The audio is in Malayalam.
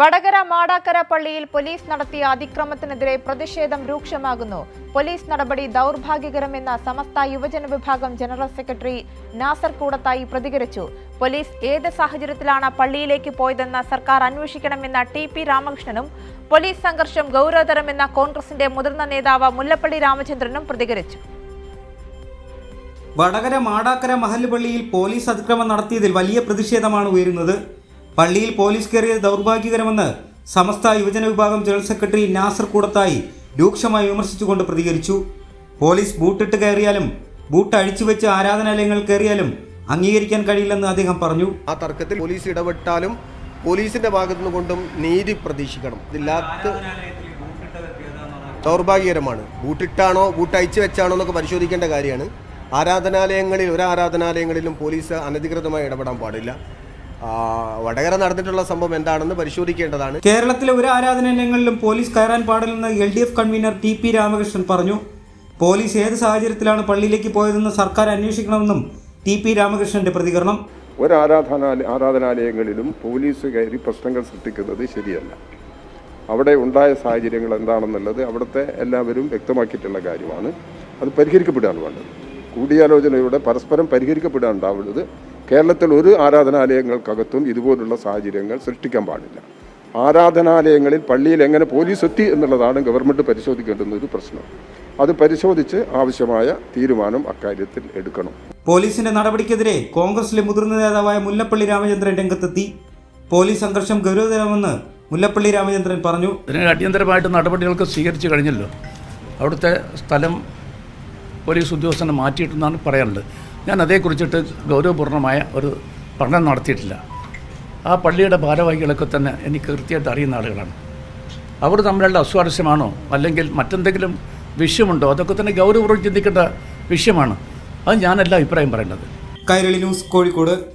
വടകര മാടാക്കര പള്ളിയിൽ പോലീസ് നടത്തിയ അതിക്രമത്തിനെതിരെ പ്രതിഷേധം രൂക്ഷമാകുന്നു. പോലീസ് നടപടി ദൗർഭാഗ്യകരമെന്ന സമസ്ത യുവജന വിഭാഗം ജനറൽ സെക്രട്ടറി നാസർ കൂടത്തായി പ്രതികരിച്ചു. പോലീസ് ഏത് സാഹചര്യത്തിലാണ് പള്ളിയിലേക്ക് പോയതെന്ന് സർക്കാർ അന്വേഷിക്കണമെന്ന ടി.പി. രാമകൃഷ്ണനും പോലീസ് സംഘർഷം ഗൗരവതരമെന്ന കോൺഗ്രസിന്റെ മുതിർന്ന നേതാവ് മുല്ലപ്പള്ളി രാമചന്ദ്രനും പ്രതികരിച്ചു. വടകര മാടാക്കര മഹല്ല് പള്ളിയിൽ പോലീസ് അതിക്രമം നടത്തിയതിൽ വലിയ പ്രതിഷേധമാണ് ഉയരുന്നത്. പള്ളിയിൽ പോലീസ് കയറിയത് ദൗർഭാഗ്യകരമെന്ന് സമസ്ത യുവജന വിഭാഗം ജനറൽ സെക്രട്ടറി നാസർ കൂടത്തായി രൂക്ഷമായി വിമർശിച്ചുകൊണ്ട് പ്രതികരിച്ചു. പോലീസ് ബൂട്ടിട്ട് കയറിയാലും ബൂട്ട് അഴിച്ചുവെച്ച് ആരാധനാലയങ്ങൾ കയറിയാലും അംഗീകരിക്കാൻ കഴിയില്ലെന്ന് അദ്ദേഹം പറഞ്ഞു. ആ തർക്കത്തിൽ പോലീസ് ഇടപെട്ടാലും പോലീസിന്റെ ഭാഗത്തുനിന്ന് കൊണ്ടും നീതി പ്രതീക്ഷിക്കണം. ഇതില്ലാത്ത ദൗർഭാഗ്യകരമാണ്. ബൂട്ടിട്ടാണോ ബൂട്ട് അഴിച്ചു വെച്ചാണോ എന്നൊക്കെ പരിശോധിക്കേണ്ട കാര്യമാണ്. ആരാധനാലയങ്ങളിൽ ഒരു ആരാധനാലയങ്ങളിലും പോലീസ് അനധികൃതമായി ഇടപെടാൻ പാടില്ല. വടകര നടന്നിട്ടുള്ള സംഭവം എന്താണെന്ന് പരിശോധിക്കേണ്ടതാണ്. കേരളത്തിലെ ഒരു ആരാധനാലയങ്ങളിലും പോലീസ് കയറാൻ പാടില്ലെന്ന് LDF കൺവീനർ ടി.പി. രാമകൃഷ്ണൻ പറഞ്ഞു. പോലീസ് ഏത് സാഹചര്യത്തിലാണ് പള്ളിയിലേക്ക് പോയതെന്ന് സർക്കാർ അന്വേഷിക്കണമെന്നും ടി.പി. രാമകൃഷ്ണന്റെ പ്രതികരണം. ഒരു ആരാധനാലയങ്ങളിലും പോലീസ് കയറി പ്രശ്നങ്ങൾ സൃഷ്ടിക്കുന്നത് ശരിയല്ല. അവിടെ ഉണ്ടായ സാഹചര്യങ്ങൾ എന്താണെന്നുള്ളത് അവിടുത്തെ എല്ലാവരും വ്യക്തമാക്കിയിട്ടുള്ള കാര്യമാണ്. അത് പരിഹരിക്കപ്പെടാൻ വേണ്ടത് കൂടിയാലോചനയുടെ പരസ്പരം പരിഹരിക്കപ്പെടാനുണ്ടാവുന്നത്. കേരളത്തിൽ ഒരു ആരാധനാലയങ്ങൾക്കകത്തും ഇതുപോലുള്ള സാഹചര്യങ്ങൾ സൃഷ്ടിക്കാൻ പാടില്ല. ആരാധനാലയങ്ങളിൽ പള്ളിയിൽ എങ്ങനെ പോലീസ് എത്തി എന്നുള്ളതാണ് ഗവൺമെൻറ് പരിശോധിക്കേണ്ടുന്ന ഒരു പ്രശ്നം. അത് പരിശോധിച്ച് ആവശ്യമായ തീരുമാനം അക്കാര്യത്തിൽ എടുക്കണം. പോലീസിന്റെ നടപടിക്കെതിരെ കോൺഗ്രസിലെ മുതിർന്ന നേതാവായ മുല്ലപ്പള്ളി രാമചന്ദ്രൻ രംഗത്തെത്തി. പോലീസ് സംഘർഷം ഗൗരവതരമെന്ന് മുല്ലപ്പള്ളി രാമചന്ദ്രൻ പറഞ്ഞു. ഇതിന് അടിയന്തരമായിട്ട് നടപടികൾക്ക് സ്വീകരിച്ചു കഴിഞ്ഞല്ലോ. അവിടുത്തെ സ്ഥലം പോലീസ് ഉദ്യോഗസ്ഥനെ മാറ്റിയിട്ടെന്നാണ് പറയാനുള്ളത്. ഞാൻ അതേക്കുറിച്ചിട്ട് ഗൗരവപൂർണമായ ഒരു പഠനം നടത്തിയിട്ടില്ല. ആ പള്ളിയുടെ ഭാരവാഹികളൊക്കെ തന്നെ എനിക്ക് കൃത്യമായിട്ട് അറിയുന്ന ആളുകളാണ്. അവർ തമ്മിലുള്ള അസ്വാരസ്യമാണോ അല്ലെങ്കിൽ മറ്റെന്തെങ്കിലും വിഷയമുണ്ടോ അതൊക്കെ തന്നെ ഗൗരവപൂർവ്വം ചിന്തിക്കേണ്ട വിഷയമാണ്. അത് ഞാനല്ല അഭിപ്രായം പറയേണ്ടത്. കൈരളി ന്യൂസ്, കോഴിക്കോട്.